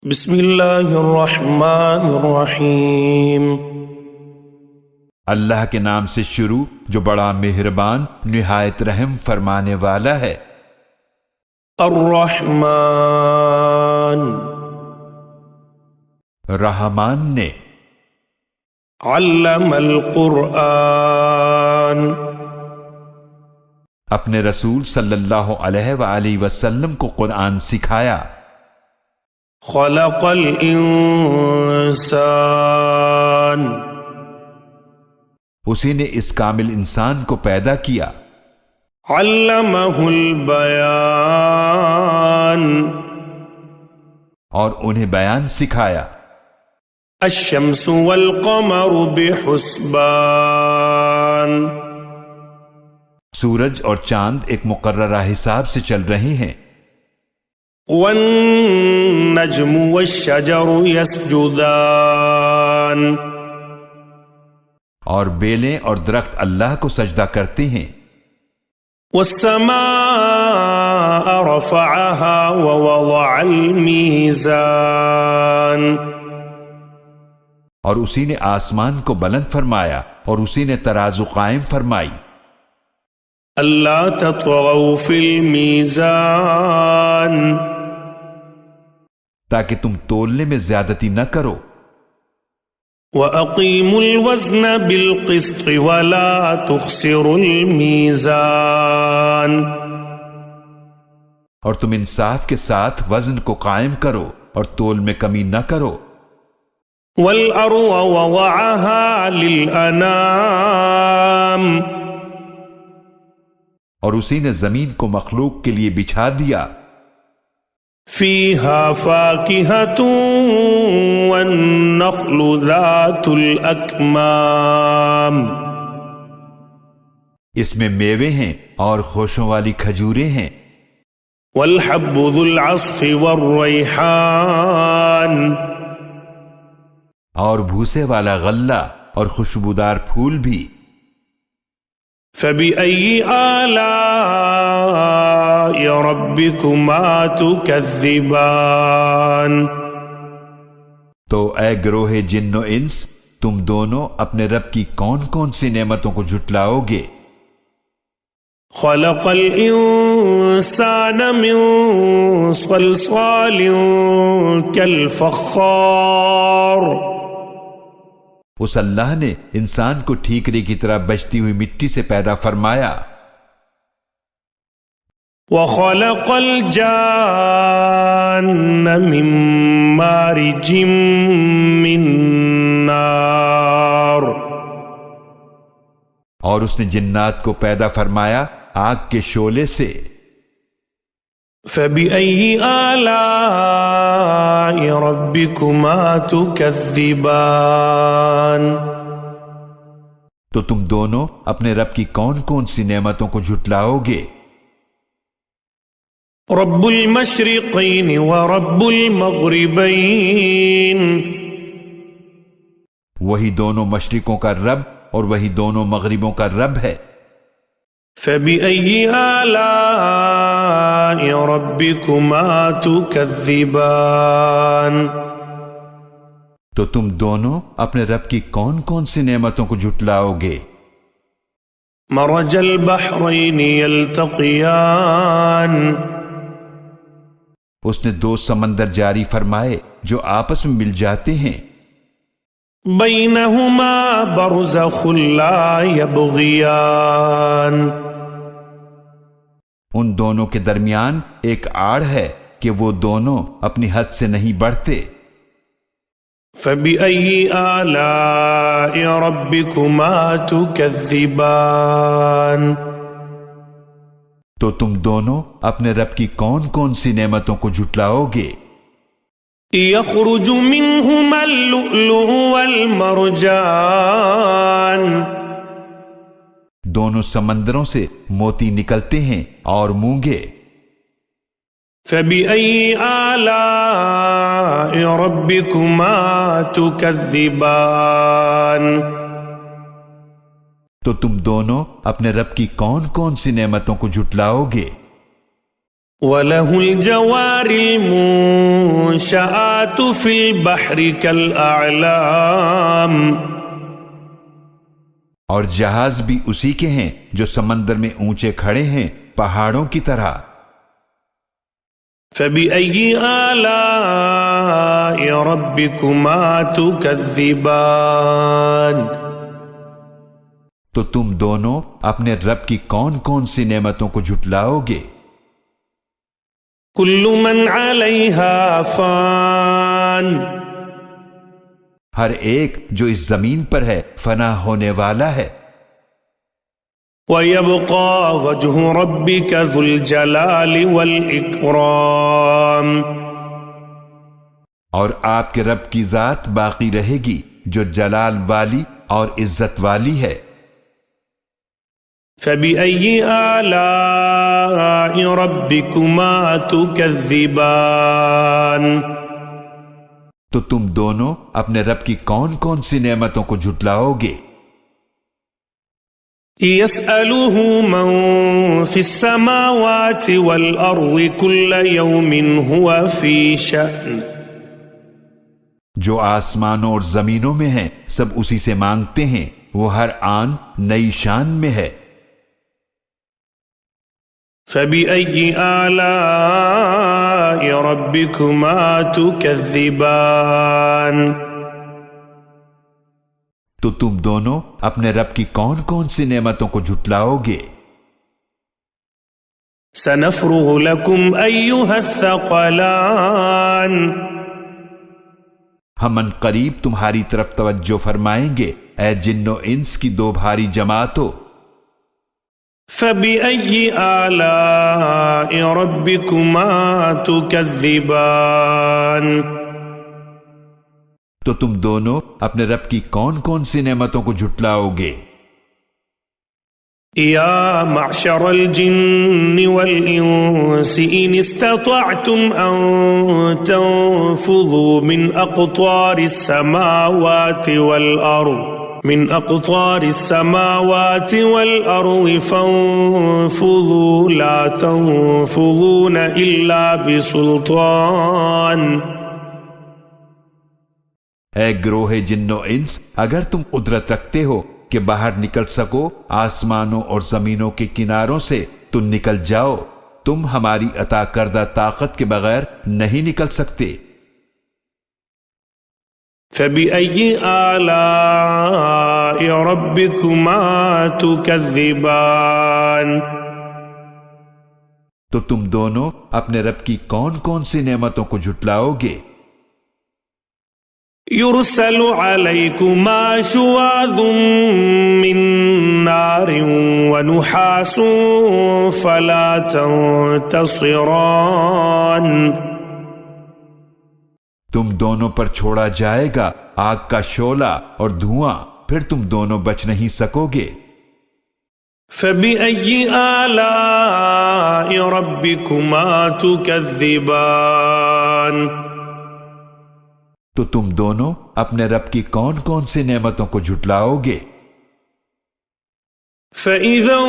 بسم اللہ الرحمن الرحیم۔ اللہ کے نام سے شروع جو بڑا مہربان نہایت رحم فرمانے والا ہے۔ الرحمن رحمان نے علم القرآن اپنے رسول صلی اللہ علیہ وآلہ وسلم کو قرآن سکھایا۔ خلق الانسان اسی نے اس کامل انسان کو پیدا کیا۔ علمہ البیان اور انہیں بیان سکھایا۔ الشمس والقمر بحسبان سورج اور چاند ایک مقررہ حساب سے چل رہے ہیں۔ والنجم والشجر يسجدان اور بیلیں اور درخت اللہ کو سجدہ کرتے ہیں۔ والسماء رفعها ووضع الميزان اور اسی نے آسمان کو بلند فرمایا اور اسی نے ترازو قائم فرمائی۔ اللہ تطغوا فی المیزان تاکہ تم تولنے میں زیادتی نہ کرو۔ وَأَقِيمُوا الْوَزْنَ بِالْقِسْطِ وَلَا تُخْسِرُوا الْمِيزَانَ اور تم انصاف کے ساتھ وزن کو قائم کرو اور تول میں کمی نہ کرو۔ وَالْأَرْضَ وَضَعَهَا لِلْأَنَامِ اور اسی نے زمین کو مخلوق کے لیے بچھا دیا۔ فِيهَا فَاكِهَةٌ وَالنَّخْلُ ذَاتُ الْأَكْمَامِ اس میں میوے ہیں اور خوشوں والی کھجوریں ہیں۔ وَالْحَبُّ ذُو الْعَصْفِ وَالرَّيْحَانِ اور بھوسے والا غلہ اور خوشبودار پھول بھی۔ فَبِأَيِّ آلَاءِ رَبِّكُمَا تُكَذِّبَانِ تو اے گروہ جن و انس، تم دونوں اپنے رب کی کون کون سی نعمتوں کو جھٹلاؤ گے؟ خَلَقَ الْإِنسَانَ مِنْ صَلْصَالٍ كَالْفَخَّارِ اس اللہ نے انسان کو ٹھیکرے کی طرح بجتی ہوئی مٹی سے پیدا فرمایا۔ وَخَلَقَ الْجَانَّ مِن مَّارِجٍ مِّن نَّارٍ اور اس نے جنات کو پیدا فرمایا آگ کے شعلے سے۔ فَبِأَيِّ آلَاءِ رَبِّكُمَا تُكَذِّبَانِ تو تم دونوں اپنے رب کی کون کون سی نعمتوں کو جھٹلاؤ گے؟ رب المشرقین ورب المغربین وہی دونوں مشرقوں کا رب اور وہی دونوں مغربوں کا رب ہے۔ فَبِأَيِّ آلَاءِ رَبِّكُمَا تُكَذِّبَانِ تو تم دونوں اپنے رب کی کون کون سی نعمتوں کو جھٹلاؤ گے؟ مرج البحرین یلتقیان اس نے دو سمندر جاری فرمائے جو آپس میں مل جاتے ہیں۔ بینہما برزخ لا یبغیان ان دونوں کے درمیان ایک آڑ ہے کہ وہ دونوں اپنی حد سے نہیں بڑھتے۔ فَبِأَيِّ آلَاءِ رَبِّكُمَا تُكَذِّبَانِ تو تم دونوں اپنے رب کی کون کون سی نعمتوں کو جھٹلاؤ گے؟ يَخْرُجُ مِنْهُمَا اللُّؤْلُؤُ وَالْمَرْجَانُ دونوں سمندروں سے موتی نکلتے ہیں اور مونگے۔ فَبِأَيِّ آلَاءِ رَبِّكُمَا تُكَذِّبَانِ تو تم دونوں اپنے رب کی کون کون سی نعمتوں کو جھٹلاؤ گے؟ وَلَهُ الْجَوَارِ الْمُنشَآتُ فِي الْبَحْرِ كَالْأَعْلَامِ اور جہاز بھی اسی کے ہیں جو سمندر میں اونچے کھڑے ہیں پہاڑوں کی طرح. فَبِأَيِّ آلَاءِ رَبِّكُمَا تُكَذِّبَانِ تو تم دونوں اپنے رب کی کون کون سی نعمتوں کو جھٹلاؤ گے؟ كُلُّ مَنْ عَلَيْهَا فَانٍ ہر ایک جو اس زمین پر ہے فنا ہونے والا ہے. وَيَبْقَى وَجْهُ رَبِّكَ ذُو الْجَلَالِ وَالْإِكْرَامِ اور آپ کے رب کی ذات باقی رہے گی جو جلال والی اور عزت والی ہے. فَبِأَيِّ آلَاءِ رَبِّكُمَا تُكَذِّبَانِ تو تم دونوں اپنے رب کی کون کون سی نعمتوں کو جھٹلاؤ گے؟ يَسْأَلُهُ مَن فِي السَّمَاوَاتِ وَالْأَرْضِ كُلَّ يَوْمٍ هُوَ فِي شَأْنٍ جو آسمانوں اور زمینوں میں ہیں سب اسی سے مانگتے ہیں، وہ ہر آن نئی شان میں ہے. فَبِأَيِّ آلَاءِ رَبِّكُمَا تُكَذِّبَانِ تو تم دونوں اپنے رب کی کون کون سی نعمتوں کو جھٹلاؤ گے؟ سَنَفْرُغُ لَكُمْ أَيُّهَا الثَّقَلَانِ ہم ان قریب تمہاری طرف توجہ فرمائیں گے اے جن و انس کی دو بھاری جماعتوں. فَبِأَيِّ آلَاءِ رَبِّكُمَا تُكَذِّبَانِ تو تم دونوں اپنے رب کی کون کون سی نعمتوں کو جھٹلاؤ گے؟ یا معشر الجن والانس ان استطعتم ان تنفذوا من اقطار السماوات والارض فانفذوا لا تنفذون الا بسلطان. اے گروہ جن و انس، اگر تم قدرت رکھتے ہو کہ باہر نکل سکو آسمانوں اور زمینوں کے کناروں سے تو نکل جاؤ، تم ہماری عطا کردہ طاقت کے بغیر نہیں نکل سکتے. فَبِأَيِّ آلَاءِ رَبِّكُمَا تُكَذِّبَانِ تو تم دونوں اپنے رب کی کون کون سی نعمتوں کو جھٹلاؤ گے؟ يُرْسَلُ عَلَيْكُمَا شُوَاظٌ مِّن نَّارٍ وَنُحَاسٌ فَلَا تَنتَصِرَانِ تم دونوں پر چھوڑا جائے گا آگ کا شعلہ اور دھواں، پھر تم دونوں بچ نہیں سکو گے. فَبِأَيِّ آلَاءِ رَبِّكُمَا تُكَذِّبَانِ تو تم دونوں اپنے رب کی کون کون سی نعمتوں کو جھٹلاؤ گے؟ فَإِذَا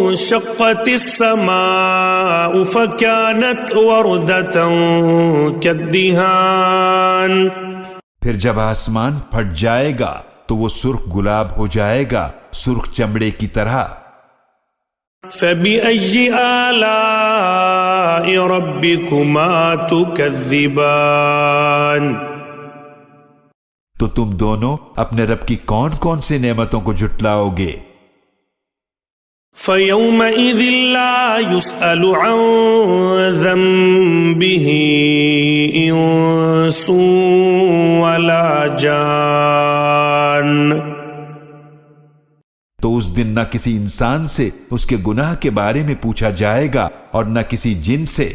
انشَقَّتِ السَّمَاءُ فَكَانَتْ وَرْدَةً كَالدِّهَانِ پھر جب آسمان پھٹ جائے گا تو وہ سرخ گلاب ہو جائے گا، سرخ چمڑے کی طرح. فَبِأَيِّ آلَاءِ رَبِّكُمَا تُكَذِّبَانِ تو تم دونوں اپنے رب کی کون کون سی نعمتوں کو جھٹلاؤ گے؟ فَيَوْمَئِذٍ لَا يُسْأَلُ عَنْ ذَنبِهِ إِنسٌ وَلَا جَانٌ تو اس دن نہ کسی انسان سے اس کے گناہ کے بارے میں پوچھا جائے گا اور نہ کسی جن سے.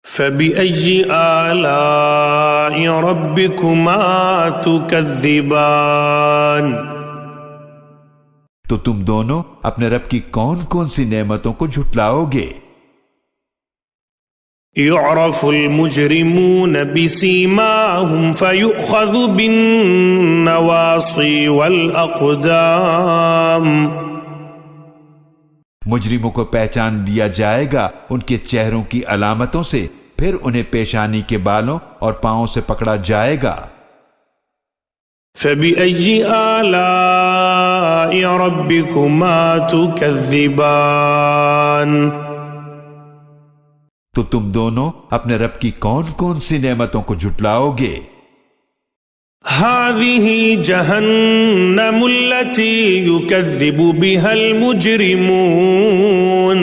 فَبِأَيِّ آلَاءِ رَبِّكُمَا تُكَذِّبَانِ تو تم دونوں اپنے رب کی کون کون سی نعمتوں کو جھٹلاؤ گے؟ يُعْرَفُ الْمُجْرِمُونَ بِسِيمَاهُمْ فَيُؤْخَذُ بِالنَّوَاصِي وَالْأَقْدَامِ مجرموں کو پہچان لیا جائے گا ان کے چہروں کی علامتوں سے، پھر انہیں پیشانی کے بالوں اور پاؤں سے پکڑا جائے گا۔ فَبِأَيِّ آلَاءِ رَبِّكُمَا تُكَذِّبَانِ، تو تم دونوں اپنے رب کی کون کون سی نعمتوں کو جھٹلاؤ گے؟ هَذِهِ جَهَنَّمُ الَّتِي يُكَذِّبُ بِهَا الْمُجْرِمُونَ،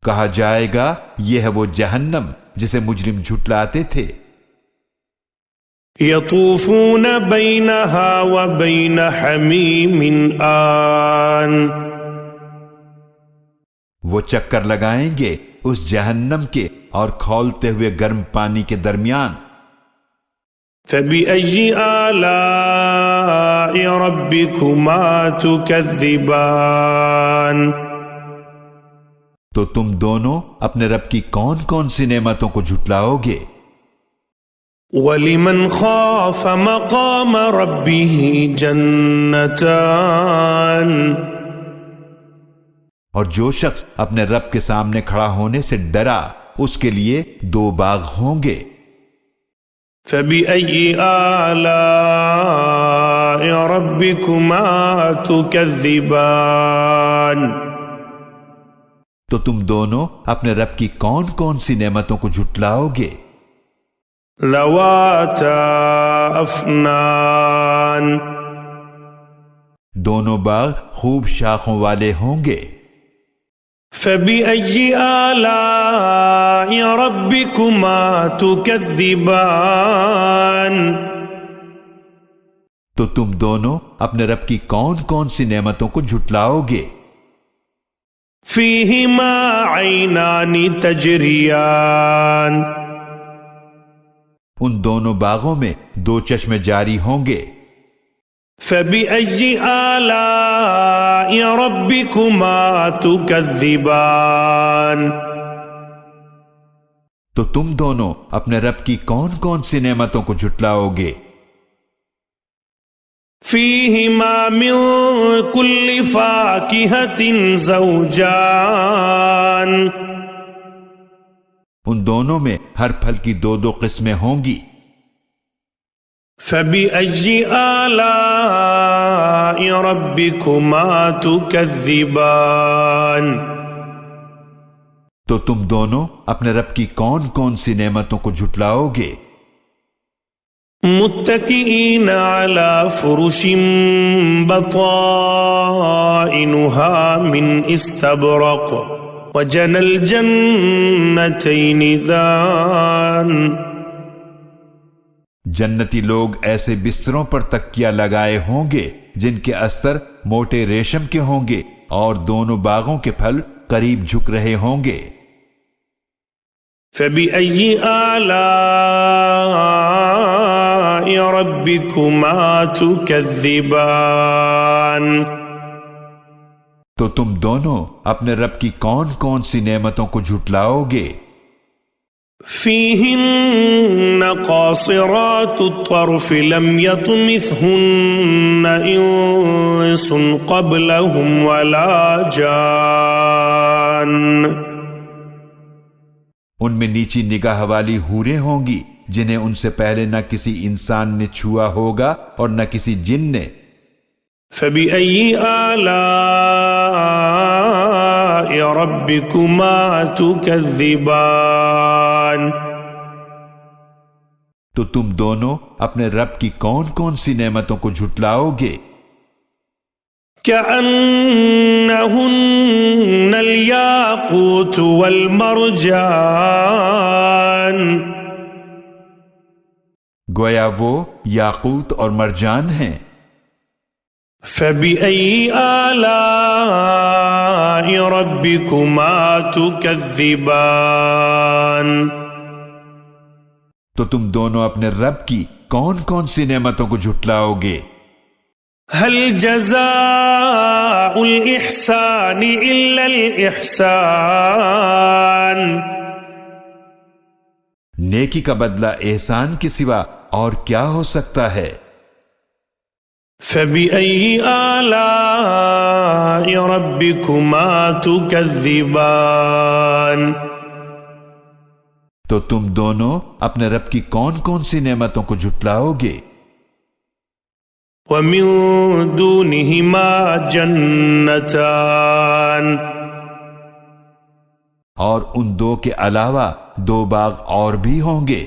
کہا جائے گا یہ ہے وہ جہنم جسے مجرم جھٹلاتے تھے۔ يَطُوفُونَ بَيْنَهَا وَبَيْنَ حَمِيمٍ آن، وہ چکر لگائیں گے اس جہنم کے اور کھولتے ہوئے گرم پانی کے درمیان۔ فَبِأَيِّ آلَاءِ رَبِّكُمَا تُكَذِّبَانِ، تو تم دونوں اپنے رب کی کون کون سی نعمتوں کو جھٹلاؤ گے؟ وَلِمَنْ خَافَ مَقَامَ رَبِّهِ جَنَّتَانِ، اور جو شخص اپنے رب کے سامنے کھڑا ہونے سے ڈرا اس کے لیے 2 باغ ہوں گے۔ فَبِأَيِّ آلَاءِ رَبِّكُمَا تُكَذِّبَانِ، تو تم دونوں اپنے رب کی کون کون سی نعمتوں کو جھٹلاؤ گے؟ ذَوَاتَا أَفْنَانٍ، دونوں باغ خوب شاخوں والے ہوں گے۔ فَبِأَيِّ آلَاءِ رَبِّكُمَا تُكَذِّبَانِ، تو تم دونوں اپنے رب کی کون کون سی نعمتوں کو جھٹلاؤ گے؟ فِيهِمَا عَيْنَانِ تَجْرِيَانِ، ان دونوں باغوں میں 2 چشمے جاری ہوں گے۔ فَبِأَيِّ آلَاءِ رَبِّكُمَا تُكَذِّبَانِ، تو تم دونوں اپنے رب کی کون کون سی نعمتوں کو جھٹلاؤ گے؟ فِيهِمَا مِن كُلِّ فَاكِهَةٍ زَوْجَانِ، ان دونوں میں ہر پھل کی 2 قسمیں ہوں گی۔ فَبِأَيِّ آلَاءِ رَبِّكُمَا تُكَذِّبَانِ، تو تم دونوں اپنے رب کی کون کون سی نعمتوں کو جھٹلاؤ گے؟ متكئين على فرش بطائنها من استبرق وجنى الجنتين دان، جنتی لوگ ایسے بستروں پر تکیہ لگائے ہوں گے جن کے استر موٹے ریشم کے ہوں گے اور دونوں باغوں کے پھل قریب جھک رہے ہوں گے۔ فَبِأَيِّ آلَاءِ رَبِّكُمَا تُكَذِّبَانِ، تو تم دونوں اپنے رب کی کون کون سی نعمتوں کو جھٹلاؤ گے؟ فِيهِنَّ قَاصِرَاتُ الطَّرْفِ لَمْ يَطْمِثْهُنَّ إِنسٌ قَبْلَهُمْ وَلَا جَانٌّ، ان میں نیچی نگاہ والی حوریں ہوں گی جنہیں ان سے پہلے نہ کسی انسان نے چھوا ہوگا اور نہ کسی جن نے۔ فَبِأَيِّ آلَاءِ رَبِّكُمَا تُكَذِّبَانِ، تو تم دونوں اپنے رب کی کون کون سی نعمتوں کو جھٹلاؤ گے؟ كَأَنَّهُنَّ الْيَاقُوتُ وَالْمَرْجَانُ، گویا وہ یاقوت اور مرجان ہیں۔ فَبِأَيِّ آلَاءِ رَبِّكُمَا تُكَذِّبَانِ، تو تم دونوں اپنے رب کی کون کون سی نعمتوں کو جھٹلاؤ گے؟ هل جزاء الإحسان إلا الإحسان، نیکی کا بدلہ احسان کے سوا اور کیا ہو سکتا ہے؟ فبأي آلاء ربكما تكذبان تو تم دونوں اپنے رب کی کون کون سی نعمتوں کو جھٹلاؤ گے؟ ومن دونهما جنتان اور ان دو کے علاوہ دو باغ اور بھی ہوں گے۔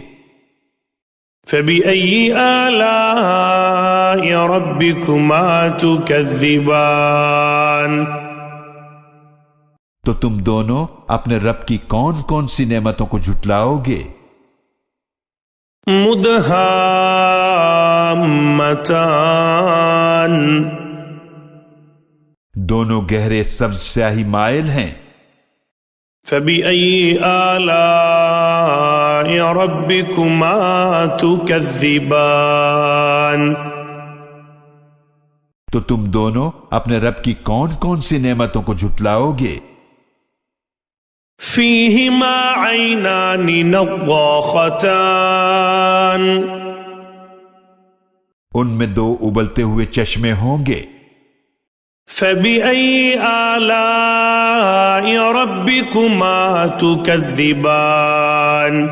فبأي آلاء ربكما تكذبان تو تم دونوں اپنے رب کی کون کون سی نعمتوں کو جھٹلاؤ گے؟ مدہامتان دونوں گہرے سبز سیاہی مائل ہیں۔ فبأي آلاء ربكما تكذبان تو تم دونوں اپنے رب کی کون کون سی نعمتوں کو جھٹلاؤ گے؟ فیہما عینان نضاختان ان میں دو ابلتے ہوئے چشمے ہوں گے۔ فبأي آلاء ربكما تكذبان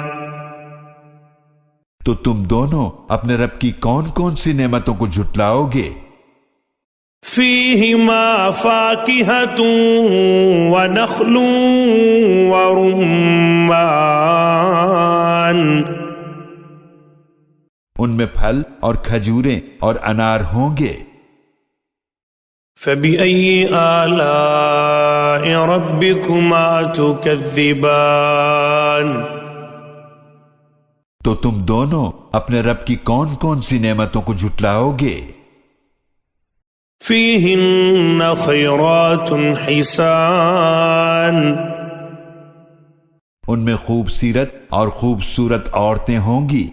تو تم دونوں اپنے رب کی کون کون سی نعمتوں کو جھٹلاؤ گے؟ فیہما فاکہۃ ونخل ورمان ان میں پھل اور کھجوریں اور انار ہوں گے۔ فبأي آلاء ربكما تكذبان تو تم دونوں اپنے رب کی کون کون سی نعمتوں کو جھٹلاؤ گے؟ فیہن خیرات حسان ان میں خوبصورت اور خوبصورت عورتیں ہوں گی۔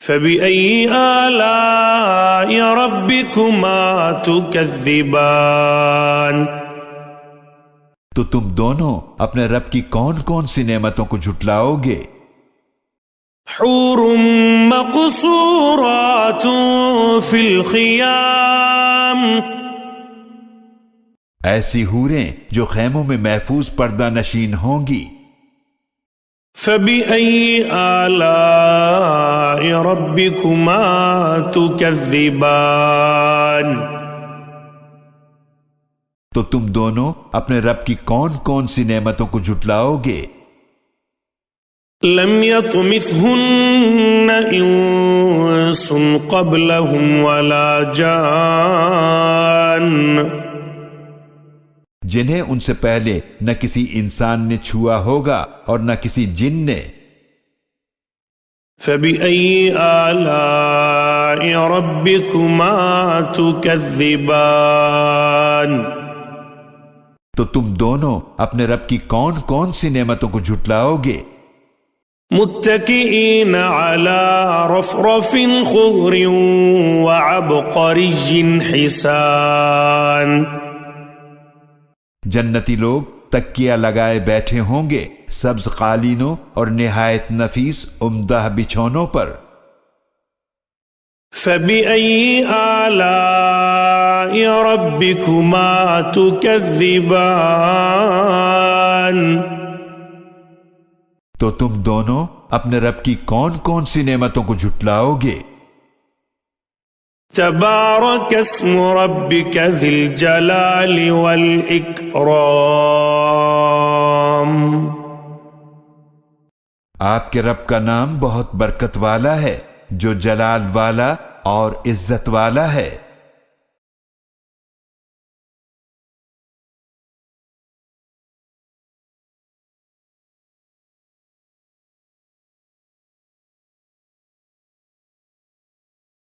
فبأي آلاء ربكما تكذبان تو تم دونوں اپنے رب کی کون کون سی نعمتوں کو جھٹلاؤ گے؟ حور مقصورات فی الخیام ایسی حوریں جو خیموں میں محفوظ پردہ نشین ہوں گی۔ فبأي آلاء ربكما تكذبان تو تم دونوں اپنے رب کی کون کون سی نعمتوں کو جھٹلاؤ گے؟ لم يطمثهن انس قبلهم ولا جان جنہیں ان سے پہلے نہ کسی انسان نے چھوا ہوگا اور نہ کسی جن نے۔ فبأي آلاء ربكما تكذبان تو تم دونوں اپنے رب کی کون کون سی نعمتوں کو جھٹلاؤ گے؟ متكئين على رفرف خضر وعبقري حسان جنتی لوگ تکیہ لگائے بیٹھے ہوں گے سبز قالینوں اور نہایت نفیس عمدہ بچھونوں پر۔ فبأي آلاء ربكما تكذبان تو تم دونوں اپنے رب کی کون کون سی نعمتوں کو جھٹلاؤ گے؟ تبارك اسم ربك ذي الجلال والإكرام آپ کے رب کا نام بہت برکت والا ہے جو جلال والا اور عزت والا ہے۔